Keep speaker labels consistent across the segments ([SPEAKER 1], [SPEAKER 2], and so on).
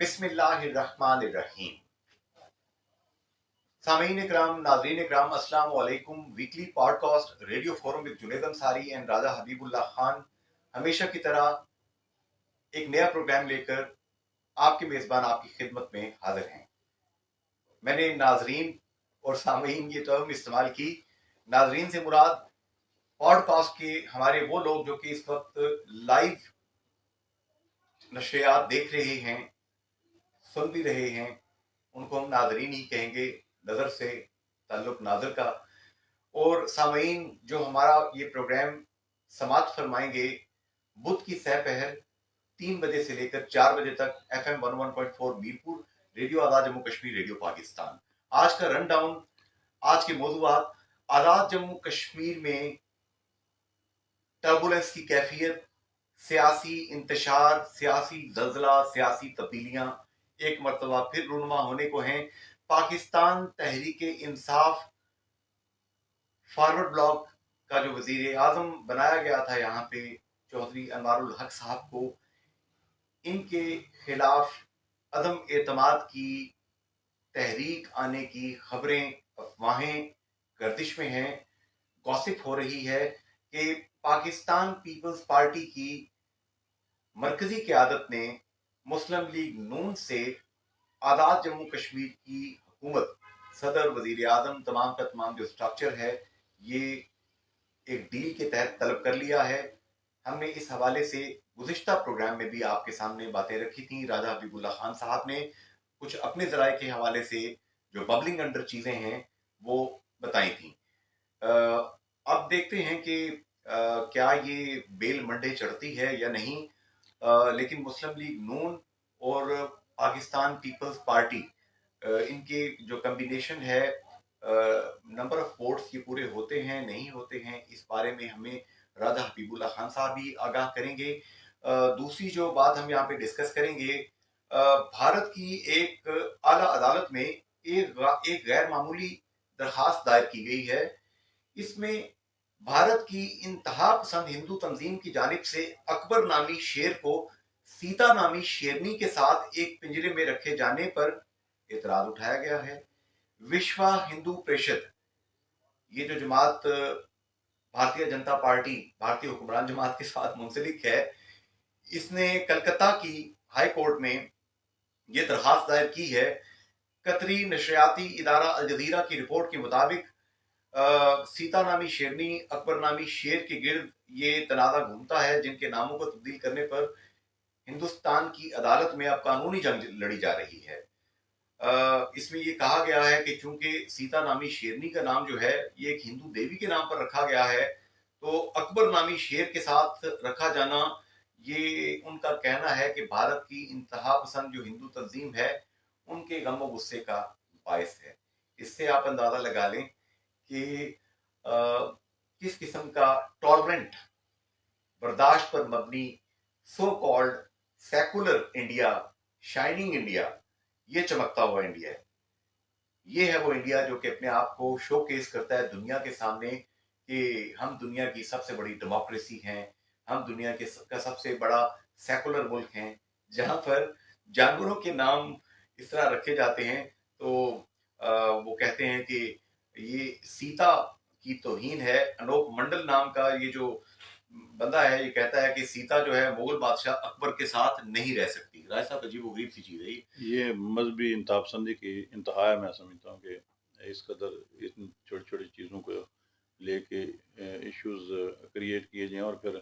[SPEAKER 1] بسم اللہ الرحمن الرحیم۔ سامعین اکرام، ناظرین اکرام، السلام علیکم۔ Weekly podcast radio forum with Junaid Ansari and Raja حبیب اللہ خان ہمیشہ کی طرح ایک نیا پروگرام لے کر آپ کے میزبان آپ کی خدمت میں حاضر ہیں۔ میں نے ناظرین اور سامعین یہ ٹرم استعمال کی۔ ناظرین سے مراد پوڈ کاسٹ کے ہمارے وہ لوگ جو کہ اس وقت لائیو نشریات دیکھ رہے ہیں، سن بھی رہے ہیں، ان کو ہم ناظرین ہی کہیں گے، نظر سے تعلق ناظر کا۔ اور سامعین جو ہمارا یہ پروگرام سماعت فرمائیں گے بدھ کی سہ پہر 3 بجے سے لے کر 4 بجے تک FM 101.4 Mirpur, radio Azad Jammu Kashmir, radio Pakistan. آج کا رن ڈاؤن، آج کے موضوعات: آزاد جموں کشمیر میں ٹربولنس کی کیفیت، سیاسی انتشار، سیاسی زلزلہ، سیاسی تبدیلیاں ایک مرتبہ پھر رونما ہونے کو ہیں۔ پاکستان تحریک انصاف فارورڈ بلاک کا جو وزیر اعظم بنایا گیا تھا یہاں پہ چودھری انوار الحق صاحب کو، ان کے خلاف عدم اعتماد کی تحریک آنے کی خبریں، افواہیں گردش میں ہیں۔ گوسپ ہو رہی ہے کہ پاکستان پیپلز پارٹی کی مرکزی قیادت نے مسلم لیگ نون سے آزاد جموں کشمیر کی حکومت، صدر، وزیر اعظم، تمام کا تمام جو سٹرکچر ہے، یہ ایک ڈیل کے تحت طلب کر لیا ہے۔ ہم نے اس حوالے سے گزشتہ پروگرام میں بھی آپ کے سامنے باتیں رکھی تھیں۔ راجہ حبیب اللہ خان صاحب نے کچھ اپنے ذرائع کے حوالے سے جو ببلنگ انڈر چیزیں ہیں وہ بتائی تھیں۔ اب دیکھتے ہیں کہ کیا یہ بیل منڈے چڑھتی ہے یا نہیں، لیکن مسلم لیگ نون اور پاکستان پیپلز پارٹی، ان کے جو کمبینیشن ہے، نمبر آف ووٹس یہ پورے ہوتے ہیں نہیں ہوتے ہیں، اس بارے میں ہمیں راجہ حبیب اللہ خان صاحب بھی آگاہ کریں گے۔ دوسری جو بات ہم یہاں پہ ڈسکس کریں گے، بھارت کی ایک اعلیٰ عدالت میں ایک غیر معمولی درخواست دائر کی گئی ہے۔ اس میں بھارت کی انتہا پسند ہندو تنظیم کی جانب سے اکبر نامی شیر کو سیتا نامی شیرنی کے ساتھ ایک پنجرے میں رکھے جانے پر اعتراض اٹھایا گیا ہے۔ وشوا ہندو پریشد، یہ جو جماعت بھارتیہ جنتا پارٹی، بھارتی حکمران جماعت کے ساتھ منسلک ہے، اس نے کلکتہ کی ہائی کورٹ میں یہ درخواست دائر کی ہے۔ قطری نشریاتی ادارہ الجزیرہ کی رپورٹ کے مطابق سیتا نامی شیرنی، اکبر نامی شیر کے گرد یہ تنازع گھومتا ہے، جن کے ناموں کو تبدیل کرنے پر ہندوستان کی عدالت میں اب قانونی جنگ لڑی جا رہی ہے۔ اس میں یہ کہا گیا ہے کہ چونکہ سیتا نامی شیرنی کا نام جو ہے یہ ایک ہندو دیوی کے نام پر رکھا گیا ہے، تو اکبر نامی شیر کے ساتھ رکھا جانا، یہ ان کا کہنا ہے کہ بھارت کی انتہا پسند جو ہندو تنظیم ہے ان کے غم و غصے کا باعث ہے۔ اس سے آپ اندازہ لگا لیں کہ کس قسم کا ٹالرنٹ، برداشت پر مبنی، so called secular India, shining India, یہ چمکتا ہوا انڈیا ہے۔ یہ ہے وہ انڈیا جو کہ اپنے آپ کو شو کیس کرتا ہے دنیا کے سامنے کہ ہم دنیا کی سب سے بڑی ڈیموکریسی ہیں، ہم دنیا کا سب سے بڑا سیکولر ملک ہیں، جہاں پر جانوروں کے نام اس طرح رکھے جاتے ہیں تو وہ کہتے ہیں کہ یہ سیتا کی توہین ہے۔ انوپ منڈل نام کا یہ جو بندہ ہے، یہ کہتا ہے کہ سیتا جو ہے مغل بادشاہ اکبر کے ساتھ نہیں رہ سکتی۔ رائے صاحب عجیب و غریب سی چیز ہے
[SPEAKER 2] یہ مذہبی انتہا پسندی کی انتہا ہے۔ میں سمجھتا ہوں کہ اس قدر اتنی چھوٹی چھوٹی چیزوں کو لے کے ایشوز کریٹ کیے جائیں، اور پھر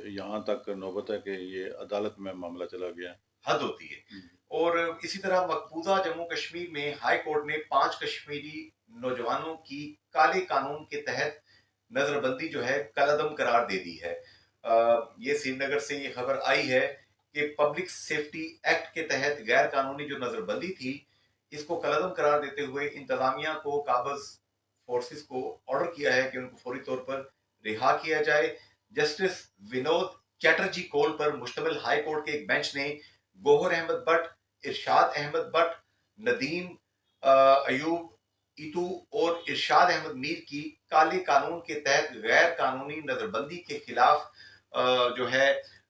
[SPEAKER 2] یہاں تک نوبت ہے کہ یہ عدالت میں معاملہ چلا گیا،
[SPEAKER 1] حد ہوتی ہے۔ اور اسی طرح مقبوضہ جموں کشمیر میں ہائی کورٹ نے 5 کشمیری نوجوانوں کی کالے قانون کے تحت نظر بندی جو ہے کالعدم قرار دے دی ہے۔ یہ سری نگر سے یہ خبر آئی ہے کہ پبلک سیفٹی ایکٹ کے تحت غیر قانونی جو نظر بندی تھی، اس کو کالعدم قرار دیتے ہوئے انتظامیہ کو، قابض فورسز کو آرڈر کیا ہے کہ ان کو فوری طور پر رہا کیا جائے۔ جسٹس ونود چیٹرجی کول پر مشتمل ہائی کورٹ کے ایک بینچ نے گوہر احمد بٹ، ارشاد احمد بٹ، ندیم ایوب ایتو اور ارشاد احمد میر کی کالے قانون کے تحت غیر قانونی نظر بندی کے خلاف جو ہے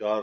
[SPEAKER 2] 4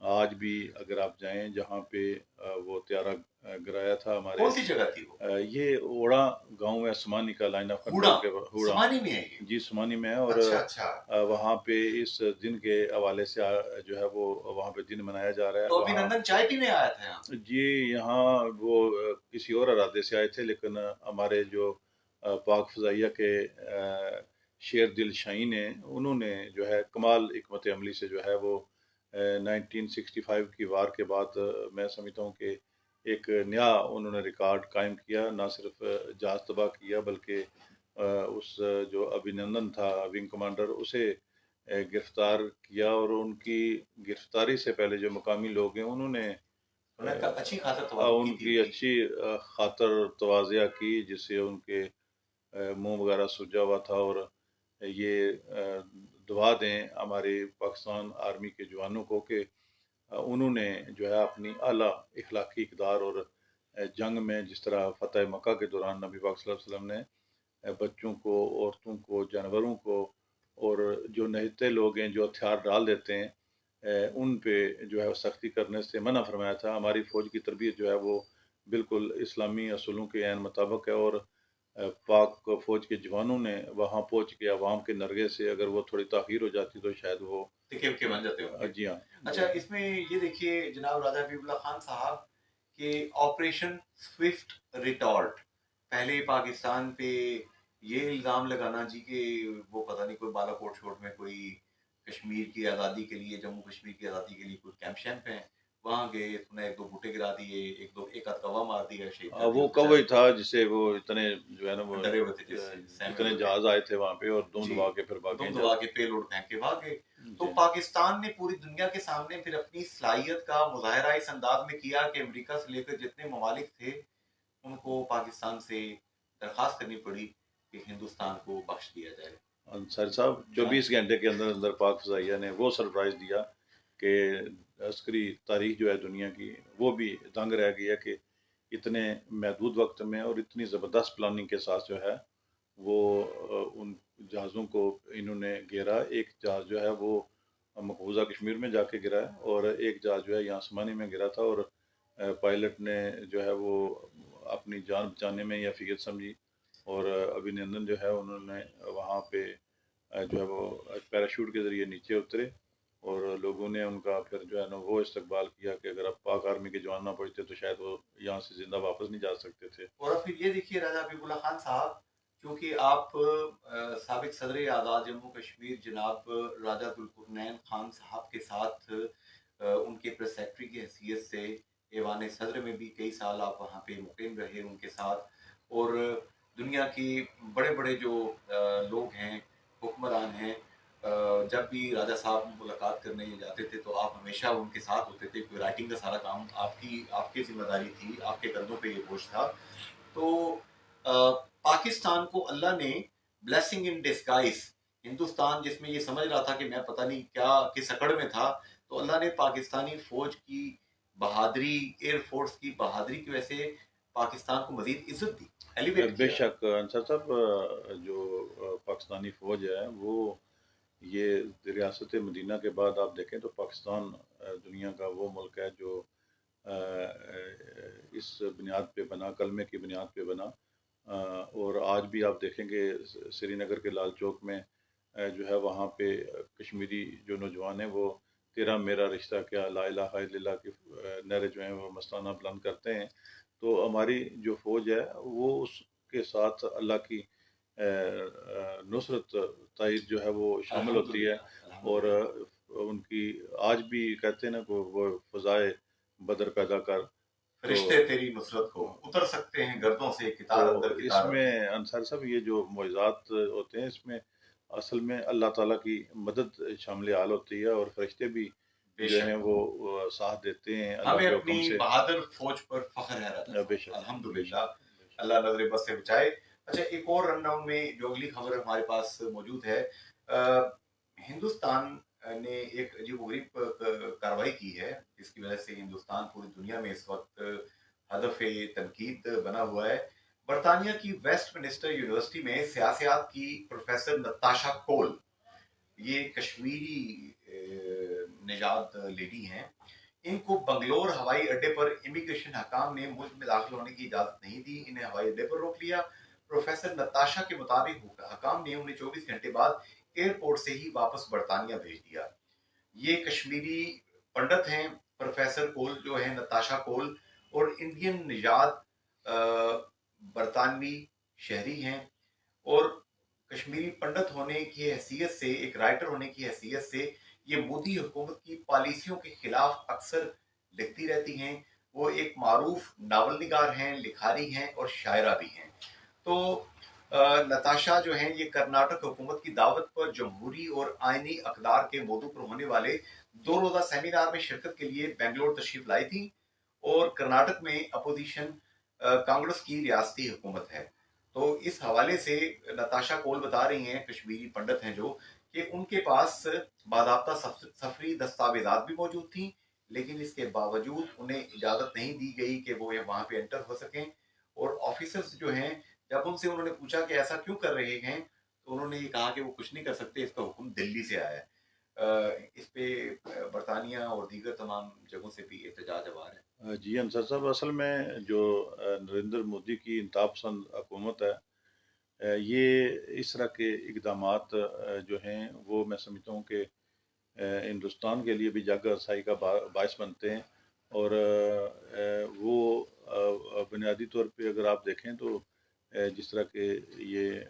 [SPEAKER 2] آج بھی اگر آپ جائیں جہاں پہ وہ طیارہ گرایا تھا ہمارے
[SPEAKER 1] کون سی جگہ تھی وہ؟
[SPEAKER 2] یہ اوڑا گاؤں ہے، سمانی کا لائن آف
[SPEAKER 1] ہوڑا
[SPEAKER 2] کنٹرول کے ہوڑا،
[SPEAKER 1] سمانی میں ہے یہ؟
[SPEAKER 2] جی سمانی میں ہے، اور
[SPEAKER 1] اچھا اچھا.
[SPEAKER 2] وہاں پہ اس دن کے حوالے سے جو ہے وہ وہاں پہ دن منایا جا رہا ہے
[SPEAKER 1] تو
[SPEAKER 2] وہاں.
[SPEAKER 1] ابھینندن چائے پینے آیا تھا یہاں؟
[SPEAKER 2] جی یہاں وہ کسی اور ارادے سے آئے تھے، لیکن ہمارے جو پاک فضائیہ کے شیر دل شاہین ہیں، انہوں نے جو ہے کمال حکمت عملی سے جو ہے وہ 1965 کی وار کے بعد میں سمجھتا ہوں کہ ایک نیا انہوں نے ریکارڈ قائم کیا، نہ صرف جہاز تباہ کیا بلکہ اس جو ابھینندن تھا ونگ کمانڈر، اسے گرفتار کیا، اور ان کی گرفتاری سے پہلے جو مقامی لوگ ہیں انہوں نے
[SPEAKER 1] اچھی خاطر تواضع
[SPEAKER 2] ان
[SPEAKER 1] کی تھی
[SPEAKER 2] کی اچھی خاطر تواضع کی، جس سے ان کے منہ وغیرہ سجا ہوا تھا، اور یہ دعا دیں ہمارے پاکستان آرمی کے جوانوں کو کہ انہوں نے جو ہے اپنی اعلیٰ اخلاقی اقدار اور جنگ میں جس طرح فتح مکہ کے دوران نبی پاک صلی اللہ علیہ وسلم نے بچوں کو، عورتوں کو، جانوروں کو، اور جو نہتے لوگ ہیں جو ہتھیار ڈال دیتے ہیں ان پہ جو ہے سختی کرنے سے منع فرمایا تھا. ہماری فوج کی تربیت جو ہے وہ بالکل اسلامی اصولوں کے عین مطابق ہے، اور پاک فوج کے جوانوں نے وہاں پہنچ کے عوام کے نرغے سے اگر وہ تھوڑی تاخیر ہو جاتی تو شاید وہ
[SPEAKER 1] کے بن جاتے ہوں گے.
[SPEAKER 2] جی ہاں.
[SPEAKER 1] اچھا اس میں یہ دیکھیے جناب راجہ حبیب اللہ خان صاحب کہ آپریشن سوئفٹ ریٹارٹ، پہلے پاکستان پہ یہ الزام لگانا جی کہ وہ پتہ نہیں کوئی بالا کوٹ شوٹ میں کوئی کشمیر کی آزادی کے لیے، جموں کشمیر کی آزادی کے لیے کوئی کیمپ شیمپ ہیں، وہاں گئے، انہوں نے ایک دو بوٹے گرا دیے، ایک آدھ کوا مار دیا، شہید کر دیا.
[SPEAKER 2] وہ کوئی تھا جسے وہ اتنے جو ہے نا وہ
[SPEAKER 1] ڈرے ہوئے تھے جس سے
[SPEAKER 2] اتنے جہاز آئے تھے وہاں پہ اور دم
[SPEAKER 1] جی
[SPEAKER 2] دبا کے پھر بھاگے
[SPEAKER 1] دم دبا کے پے لوڈ پھینک کے بھاگ گئے. تو پاکستان نے پوری دنیا کے سامنے پھر اپنی صلاحیت کا مظاہرہ اس انداز میں کیا کہ امریکہ سے لے کر جتنے ممالک تھے ان کو پاکستان سے درخواست کرنی پڑی کہ ہندوستان کو بخش دیا جائے.
[SPEAKER 2] انصاری صاحب 24 گھنٹے کے اندر اندر پاک فضائیہ نے وہ سرپرائز دیا کہ عسکری تاریخ جو ہے دنیا کی وہ بھی دنگ رہ گیا کہ اتنے محدود وقت میں اور اتنی زبردست پلاننگ کے ساتھ جو ہے وہ ان جہازوں کو انہوں نے گھیرا. ایک جہاز جو ہے وہ مقبوضہ کشمیر میں جا کے گرا ہے، اور ایک جہاز جو ہے یہاں سمانی میں گرا تھا، اور پائلٹ نے جو ہے وہ اپنی جان بچانے میں یا فکر سمجھی، اور ابھینندن جو ہے انہوں نے وہاں پہ جو ہے وہ پیراشوٹ کے ذریعے نیچے اترے، اور لوگوں نے ان کا پھر جو ہے نا وہ استقبال کیا کہ اگر اب پاک آرمی کے جوان نہ پہنچتے تو شاید وہ یہاں سے زندہ واپس نہیں جا سکتے تھے.
[SPEAKER 1] اور پھر یہ دیکھیے راجہ حبیب اللہ خان صاحب، کیونکہ آپ سابق صدر آزاد جموں کشمیر جناب راجہ ذوالقرنین خان صاحب کے ساتھ ان کے پریس سیکرٹری کی حیثیت سے ایوان صدر میں بھی کئی سال آپ وہاں پہ مقیم رہے ان کے ساتھ، اور دنیا کی بڑے بڑے جو لوگ ہیں، حکمران ہیں، جب بھی راجہ صاحب ملاقات کرنے جاتے تھے تو آپ ہمیشہ ان کے ساتھ ہوتے تھے. کوئی رائٹنگ کا سارا کام آپ کی ذمہ داری تھی، آپ کے کندھوں پہ یہ بوجھ تھا. تو پاکستان کو اللہ نے بلیسنگ ان ڈسگائز، ہندوستان جس میں یہ سمجھ رہا تھا کہ میں پتہ نہیں کیا کس اکڑ میں تھا، تو اللہ نے پاکستانی فوج کی بہادری، ایئر فورس کی بہادری کی وجہ سے پاکستان کو مزید عزت دی، ایلیویٹ
[SPEAKER 2] بے
[SPEAKER 1] کیا.
[SPEAKER 2] شک انصر صاحب، جو پاکستانی فوج ہے وہ یہ ریاست مدینہ کے بعد آپ دیکھیں تو پاکستان دنیا کا وہ ملک ہے جو اس بنیاد پہ بنا، کلمے کی بنیاد پہ بنا، اور آج بھی آپ دیکھیں گے سری نگر کے لال چوک میں جو ہے وہاں پہ کشمیری جو نوجوان ہیں وہ تیرا میرا رشتہ کیا، لا الہ الا اللہ کی نعرے جو ہیں وہ مستانہ بلند کرتے ہیں. تو ہماری جو فوج ہے وہ اس کے ساتھ اللہ کی نصرت تائید جو ہے وہ شامل ہوتی ہے، اور ان کی آج بھی کہتے ہیں نا کہ وہ فضائے بدر پیدا کر،
[SPEAKER 1] فرشتے تیری نصرت کو اتر سکتے ہیں گردوں سے کتار اندر
[SPEAKER 2] تو اس
[SPEAKER 1] کتار.
[SPEAKER 2] میں انصار صاحب یہ جو معجزات ہوتے ہیں اس میں اصل میں اللہ تعالیٰ کی مدد شامل حال ہوتی ہے، اور فرشتے بھی جو ہیں وہ ساتھ دیتے ہیں اللہ
[SPEAKER 1] ہمیں
[SPEAKER 2] کے حکم
[SPEAKER 1] اپنی
[SPEAKER 2] سے.
[SPEAKER 1] بہادر فوج پر فخر ہے
[SPEAKER 2] بے شک
[SPEAKER 1] الحمدللہ، اللہ نظر بد سے بچائے. اچھا ایک اور رن ڈاؤن میں جو اگلی خبر ہمارے پاس موجود ہے، ہندوستان نے ایک عجیب و غریب کارروائی کی ہے جس کی وجہ سے ہندوستان پوری دنیا میں اس وقت ہدف تنقید بنا ہوا ہے. برطانیہ کی ویسٹ منسٹر یونیورسٹی میں سیاست کی پروفیسر نتاشا کول، یہ کشمیری نے نژاد لیڈی ہیں، ان کو بنگلور ہوائی اڈے پر امیگریشن حکام نے ملک میں داخل ہونے کی اجازت نہیں دی، انہیں ہوائی اڈے پر روک لیا۔ پروفیسر نتاشا کے مطابق حکام نے انہیں 24 گھنٹے بعد ایئرپورٹ سے ہی واپس برطانیہ بھیج دیا۔ یہ کشمیری پنڈت ہیں، پروفیسر کول جو ہیں نتاشا کول، اور انڈین نژاد برطانوی شہری ہیں، اور کشمیری پنڈت ہونے کی حیثیت سے، ایک رائٹر ہونے کی حیثیت سے یہ مودی حکومت کی پالیسیوں کے خلاف اکثر لکھتی رہتی ہیں۔ وہ ایک معروف ناول نگار ہیں، لکھاری ہیں اور شاعرہ بھی ہیں۔ تو نتاشا جو ہیں یہ کرناٹک حکومت کی دعوت پر جمہوری اور آئینی اقدار کے موضوع پر ہونے والے 2 روزہ سیمینار میں شرکت کے لیے بنگلور تشریف لائی تھی، اور کرناٹک میں اپوزیشن کانگریس کی ریاستی حکومت ہے۔ تو اس حوالے سے نتاشا کول بتا رہی ہیں، کشمیری پنڈت ہیں جو، کہ ان کے پاس باضابطہ سفری دستاویزات بھی موجود تھیں، لیکن اس کے باوجود انہیں اجازت نہیں دی گئی کہ وہ وہاں پہ انٹر ہو سکیں۔ اور آفیسرز جو ہیں، جب ان سے انہوں نے پوچھا کہ ایسا کیوں کر رہے ہیں، تو انہوں نے یہ کہا کہ وہ کچھ نہیں کر سکتے، اس کا حکم دلی سے آیا ہے۔ اس پہ برطانیہ اور دیگر تمام جگہوں سے بھی احتجاج آ رہا ہے۔
[SPEAKER 2] جی انصر صاحب، اصل میں جو نریندر مودی کی انتہا پسند حکومت ہے، یہ اس طرح کے اقدامات جو ہیں وہ میں سمجھتا ہوں کہ ہندوستان کے لیے بھی جگ رسائی کا باعث بنتے ہیں، اور وہ بنیادی طور پہ اگر آپ دیکھیں تو جس طرح کہ یہ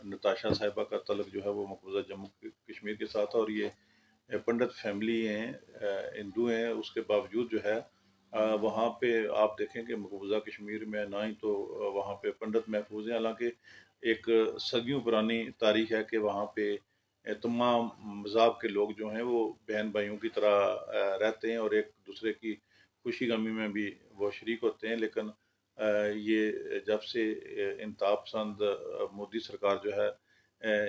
[SPEAKER 2] نتاشا صاحبہ کا تعلق جو ہے وہ مقبوضہ جموں کشمیر کے ساتھ، اور یہ پنڈت فیملی ہیں، ہندو ہیں، اس کے باوجود جو ہے وہاں پہ آپ دیکھیں کہ مقبوضہ کشمیر میں نہ ہی تو وہاں پہ پنڈت محفوظ ہیں، حالانکہ ایک صدیوں پرانی تاریخ ہے کہ وہاں پہ تمام مذہب کے لوگ جو ہیں وہ بہن بھائیوں کی طرح رہتے ہیں، اور ایک دوسرے کی خوشی غمی میں بھی وہ شریک ہوتے ہیں۔ لیکن یہ جب سے انتہا پسند مودی سرکار جو ہے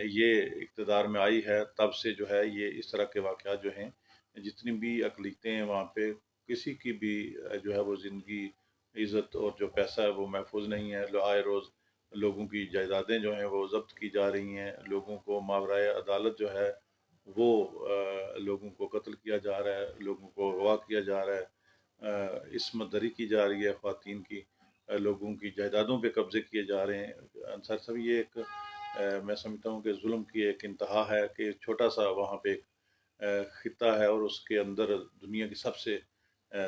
[SPEAKER 2] یہ اقتدار میں آئی ہے، تب سے جو ہے یہ اس طرح کے واقعات جو ہیں، جتنی بھی اقلیتیں ہیں وہاں پہ کسی کی بھی جو ہے وہ زندگی، عزت اور جو پیسہ ہے وہ محفوظ نہیں ہے۔ آئے روز لوگوں کی جائیدادیں جو ہیں وہ ضبط کی جا رہی ہیں، لوگوں کو ماورائے عدالت جو ہے وہ لوگوں کو قتل کیا جا رہا ہے، لوگوں کو اغوا کیا جا رہا ہے، عصمت دری کی جا رہی ہے خواتین کی، لوگوں کی جائیدادوں پہ قبضے کیے جا رہے ہیں۔ انصر صاحب، یہ ایک میں سمجھتا ہوں کہ ظلم کی ایک انتہا ہے کہ چھوٹا سا وہاں پہ ایک خطہ ہے، اور اس کے اندر دنیا کی سب سے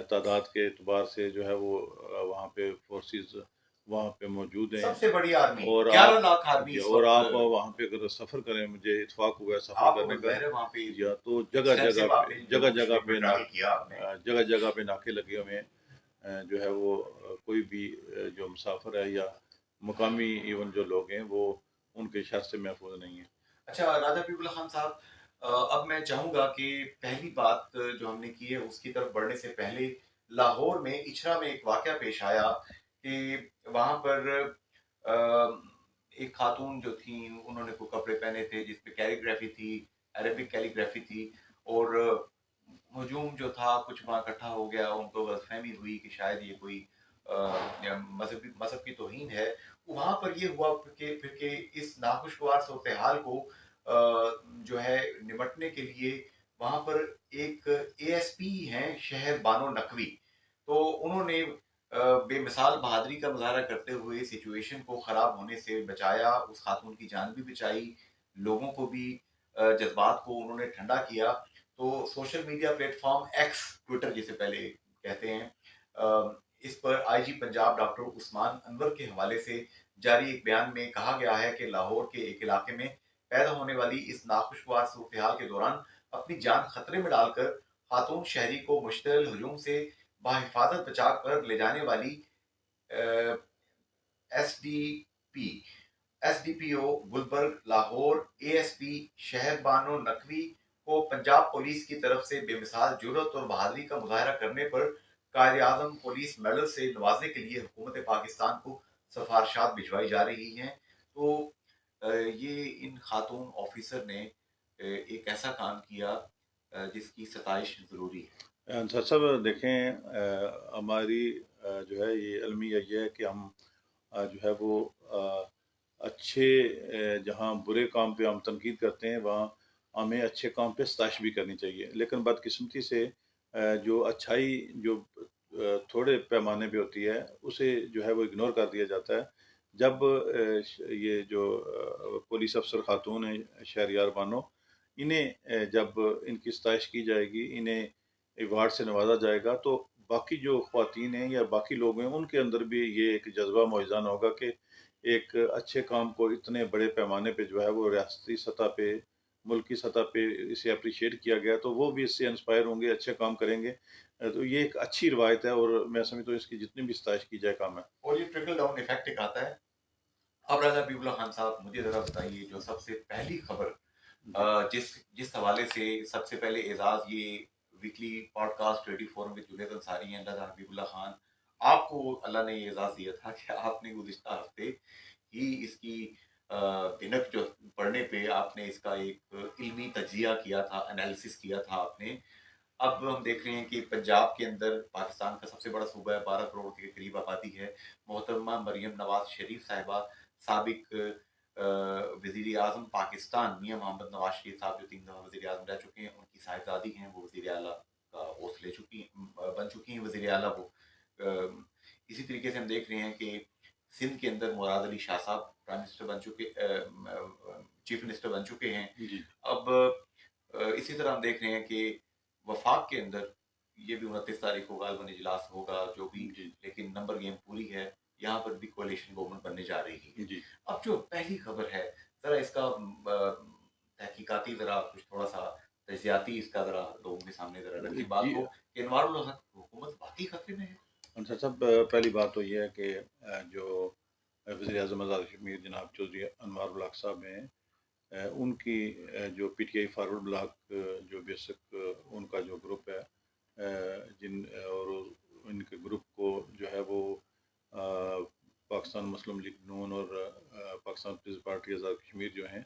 [SPEAKER 2] تعداد کے اعتبار سے جو ہے وہ وہاں پہ فورسز وہاں پہ موجود ہیں،
[SPEAKER 1] سب سے بڑی آرمی،
[SPEAKER 2] اور
[SPEAKER 1] 11 لاکھ آرمی،
[SPEAKER 2] اور آپ وہاں پہ اگر سفر کریں، مجھے اتفاق ہوا ہے سفر کرنے کا، یا تو جگہ جگہ پہ ناکے لگے ہوئے ہیں، جو ہے وہ کوئی بھی جو مسافر ہے یا مقامی ایون جو لوگ ہیں وہ ان کے شر سے محفوظ نہیں ہیں۔
[SPEAKER 1] اچھا راجہ حبیب اللہ خان صاحب، اب میں چاہوں گا کہ پہلی بات جو ہم نے کی ہے اس کی طرف بڑھنے سے پہلے لاہور میں اچھرا میں ایک واقعہ پیش آیا کہ وہاں پر ایک خاتون جو تھیں، انہوں نے کوئی کپڑے پہنے تھے جس پہ کیلیگرافی تھی، عربک کیلیگرافی تھی، اور ہجوم جو تھا کچھ وہاں اکٹھا ہو گیا، ان کو غلط فہمی ہوئی کہ شاید یہ کوئی مذہب کی توہین ہے۔ وہاں پر یہ ہوا کہ پھر کہ اس ناخوشگوار صورتحال کو جو ہے نمٹنے کے لیے وہاں پر ایک اے ایس پی ہیں شہر بانو نقوی، تو انہوں نے بے مثال بہادری کا مظاہرہ کرتے ہوئے سچویشن کو خراب ہونے سے بچایا، اس خاتون کی جان بھی بچائی، لوگوں کو بھی جذبات کو انہوں نے ٹھنڈا کیا۔ تو social media plate form x, Twitter جسے پہلے کہتے ہیں، اس پر آئی جی پنجاب ڈاکٹر عثمان انور کے حوالے سے جاری ایک بیان میں کہا گیا ہے کہ لاہور کے ایک علاقے میں پیدا ہونے والی اس ناخوشگوار صورتحال کے دوران اپنی جان خطرے میں ڈال کر خاتون شہری کو مشتعل ہجوم سے بحفاظت بچا کر لے جانے والی S D P O Gulberg Lahore, A S P شہر بانو نقوی کو پنجاب پولیس کی طرف سے بے مثال جرأت اور بہادری کا مظاہرہ کرنے پر قائد اعظم پولیس میڈل سے نوازنے کے لیے حکومت پاکستان کو سفارشات بھجوائی جا رہی ہیں۔ تو یہ ان خاتون آفیسر نے ایک ایسا کام کیا جس کی ستائش ضروری ہے۔
[SPEAKER 2] انصر صاحب دیکھیں، ہماری جو ہے یہ المیہ یہ ہے کہ ہم جو ہے وہ اچھے جہاں برے کام پہ ہم تنقید کرتے ہیں، وہاں ہمیں اچھے کام پہ ستائش بھی کرنی چاہیے، لیکن بدقسمتی سے جو اچھائی جو تھوڑے پیمانے پہ ہوتی ہے اسے جو ہے وہ اگنور کر دیا جاتا ہے. جب یہ جو پولیس افسر خاتون ہیں شہریار بانو، انہیں جب ان کی ستائش کی جائے گی، انہیں ایوارڈ سے نوازا جائے گا، تو باقی جو خواتین ہیں یا باقی لوگ ہیں ان کے اندر بھی یہ ایک جذبہ موجزان ہوگا کہ ایک اچھے کام کو اتنے بڑے پیمانے پہ جو ہے وہ ریاستی سطح پہ، ملکی سطح پہ اسے اپریشیٹ کیا گیا، تو وہ بھی اس سے انسپائر ہوں گے، اچھے کام کریں گے. تو یہ ایک اچھی روایت ہے اور میں سمجھتا ہوں اس کی جتنی بھی ستائش کی جائے کام ہے.
[SPEAKER 1] اور یہ ٹرکل ڈاؤن ایفیکٹ ایک آتا ہے. اب راجہ حبیب اللہ خان صاحب مجھے ذرا بتائیے جو سب سے پہلی خبر جس حوالے سے سب سے پہلے اعزاز یہ weekly podcast radio forum with Junaid Ansari ہیں راجہ حبیب اللہ خان، آپ کو اللہ نے یہ اعزاز دیا تھا کہ آپ نے گزشتہ ہفتے ہی اس کی بھنک جو پڑھنے پہ آپ نے اس کا ایک علمی تجزیہ کیا تھا، انالیسس کیا تھا آپ نے. اب ہم دیکھ رہے ہیں کہ پنجاب کے اندر پاکستان کا سب سے بڑا صوبہ ہے، 12 کروڑ کے قریب آبادی ہے. محترمہ مریم نواز شریف صاحبہ، سابق وزیر اعظم پاکستان میاں محمد نواز شریف صاحب جو 3 دفعہ وزیر اعظم رہ چکے ہیں، ان کی صاحبزادی ہیں، وہ وزیر اعلیٰ کا اوث لے چکی ہیں، بن چکی ہیں وزیر اعلیٰ وہ. اسی طریقے سے ہم دیکھ رہے ہیں کہ سندھ کے اندر مراد علی شاہ صاحب پرائم منسٹر بن چکے، چیف منسٹر بن چکے ہیں.
[SPEAKER 2] جی
[SPEAKER 1] اب اسی طرح ہم دیکھ رہے ہیں کہ وفاق کے اندر یہ بھی 29 تاریخ کو غالباً اجلاس ہوگا جو بھی،
[SPEAKER 2] جی
[SPEAKER 1] لیکن نمبر گیم پوری ہے، یہاں پر بھی کولیشن گورنمنٹ بننے جا رہی ہے.
[SPEAKER 2] جی.
[SPEAKER 1] اب جو پہلی خبر ہے ذرا اس کا تحقیقاتی ذرا کچھ تھوڑا سا تجزیاتی اس کا ذرا لوگوں کے سامنے ذرا رکھیں بات
[SPEAKER 2] جی
[SPEAKER 1] کو کہ انوار الحق حکومت واقعی خطرے میں ہے.
[SPEAKER 2] انصر صاحب، پہلی بات تو یہ ہے کہ جو وزیر اعظم آزاد کشمیر جناب چودھری انوار الحق صاحب ہیں، ان کی جو P T I forward block جو بیسک ان کا جو گروپ ہے، جن اور ان کے گروپ کو جو ہے وہ پاکستان مسلم لیگ نون اور پاکستان پیپلز پارٹی آزاد کشمیر جو ہیں،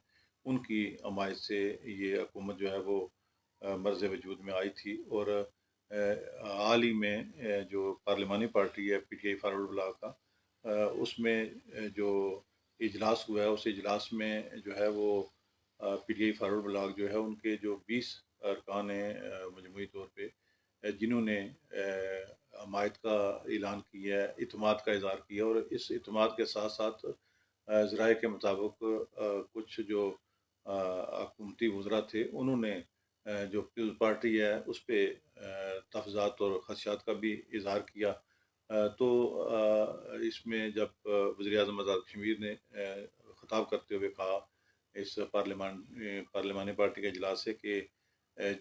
[SPEAKER 2] ان کی حمایت سے یہ حکومت جو ہے وہ مرز وجود میں آئی تھی. اور حال ہی میں جو پارلیمانی پارٹی ہے P T I forward block کا، اس میں جو اجلاس ہوا ہے، اس اجلاس میں جو ہے وہ P T I forward block جو ہے ان کے جو 20 ارکان ہیں مجموعی طور پہ، جنہوں نے حمایت کا اعلان کیا ہے، اعتماد کا اظہار کیا. اور اس اعتماد کے ساتھ ساتھ ذرائع کے مطابق کچھ جو حکومتی وزراء تھے، انہوں نے جو پیپلز پارٹی ہے اس پہ تحفظات اور خدشات کا بھی اظہار کیا. تو اس میں جب وزیر اعظم آزاد کشمیر نے خطاب کرتے ہوئے کہا اس پارلیمانی پارٹی کے اجلاس سے کہ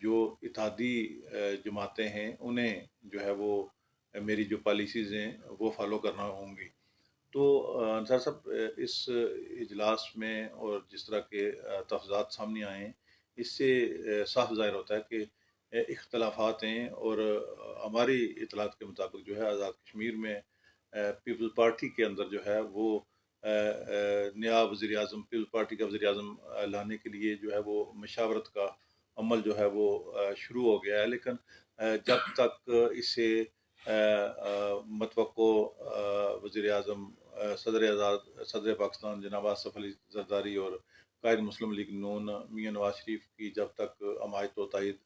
[SPEAKER 2] جو اتحادی جماعتیں ہیں انہیں جو ہے وہ میری جو پالیسیز ہیں وہ فالو کرنا ہوں گی. تو انصار صاحب، اس اجلاس میں اور جس طرح کے تفضات سامنے آئے ہیں، اس سے صاف ظاہر ہوتا ہے کہ اختلافات ہیں. اور ہماری اطلاعات کے مطابق جو ہے آزاد کشمیر میں پیپلز پارٹی کے اندر جو ہے وہ نیا وزیر اعظم، پیپلز پارٹی کا وزیر اعظم لانے کے لیے جو ہے وہ مشاورت کا عمل جو ہے وہ شروع ہو گیا ہے. لیکن جب تک اسے متوقع وزیر اعظم صدر پاکستان جناب آصف علی زرداری اور قائد مسلم لیگ نون میاں نواز شریف کی جب تک حمایت و تائید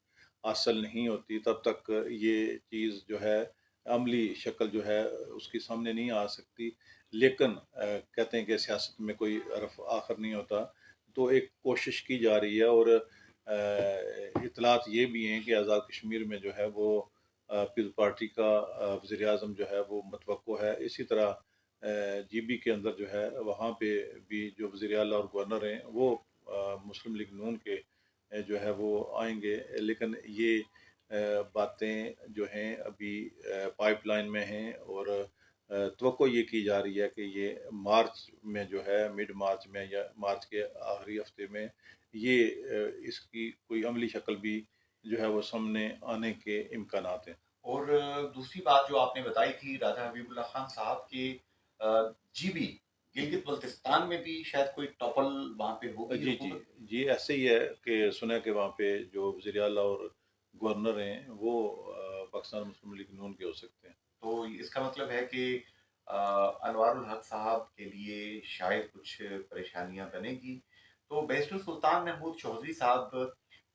[SPEAKER 2] حاصل نہیں ہوتی، تب تک یہ چیز جو ہے عملی شکل جو ہے اس کی سامنے نہیں آ سکتی. لیکن کہتے ہیں کہ سیاست میں کوئی حرف آخر نہیں ہوتا، تو ایک کوشش کی جا رہی ہے. اور اطلاعات یہ بھی ہیں کہ آزاد کشمیر میں جو ہے وہ پیپلز پارٹی کا وزیر اعظم جو ہے وہ متوقع ہے. اسی طرح جی بی کے اندر جو ہے وہاں پہ بھی جو وزیر اعلیٰ اور گورنر ہیں وہ مسلم لیگ نون کے جو ہے وہ آئیں گے. لیکن یہ باتیں جو ہیں ابھی پائپ لائن میں ہیں، اور توقع یہ کی جا رہی ہے کہ یہ مارچ میں جو ہے مڈ مارچ میں یا مارچ کے آخری ہفتے میں یہ اس کی کوئی عملی شکل بھی جو ہے وہ سامنے آنے کے امکانات ہیں.
[SPEAKER 1] اور دوسری بات جو آپ نے بتائی تھی راجہ حبیب اللہ خان صاحب کے جی بی گلگت بلتستان میں بھی شاید کوئی ٹاپل وہاں پہ ہوگی
[SPEAKER 2] جی جی
[SPEAKER 1] حکومت.
[SPEAKER 2] جی ایسے ہی ہے کہ سنا کہ وہاں پہ جو وزیر اعلیٰ اور گورنر ہیں وہ پاکستان مسلم لیگ نون کے ہو سکتے ہیں.
[SPEAKER 1] تو اس کا مطلب ہے کہ انوار الحق صاحب کے لیے شاید کچھ پریشانیاں بنے گی. تو بیرسٹر سلطان محمود چودھری صاحب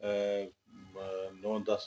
[SPEAKER 2] 9-10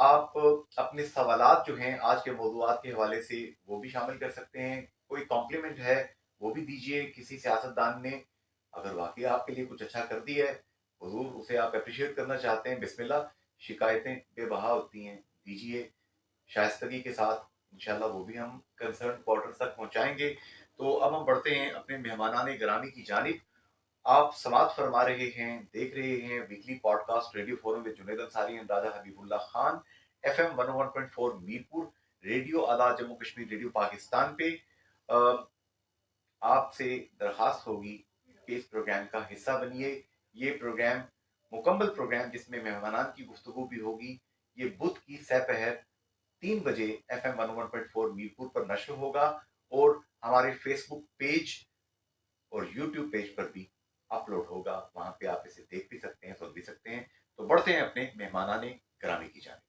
[SPEAKER 1] آپ اپنے سوالات جو ہیں آج کے موضوعات کے حوالے سے وہ بھی شامل کر سکتے ہیں. کوئی کمپلیمنٹ ہے وہ بھی دیجیے کسی سیاستدان نے. اگر واقعی آپ کے لیے کچھ اچھا کر دی ہے حضور اسے آپ اپریشیٹ کرنا چاہتے ہیں بسم اللہ. شکایتیں بے بہا ہوتی ہیں, دیجیے شائستگی کے ساتھ, انشاءاللہ وہ بھی ہم کنسرن کوارٹر تک پہنچائیں گے. تو اب ہم بڑھتے ہیں اپنے مہمانان گرامی کی جانب. آپ سماعت فرما رہے ہیں, دیکھ رہے ہیں weekly podcast radio forum with Junaid Ansari and Raja Habib Allah Khan, FM 101.4 Mirpur, radio Azad Jammu Kashmir, radio Pakistan پہ. آپ سے درخواست ہوگی کہ اس پروگرام کا حصہ بنیے. یہ پروگرام مکمل پروگرام جس میں مہمانان کی گفتگو بھی ہوگی, یہ بدھ کی سہ پہر 3 بجے FM 101.4 میرپور پر نشر ہوگا, اور ہمارے فیس بک پیج اور یوٹیوب پیج پر بھی اپلوڈ ہوگا. وہاں پہ آپ اسے دیکھ بھی سکتے ہیں, سن بھی سکتے ہیں. تو بڑھتے ہیں اپنے مہمانان گرامی کی جانب.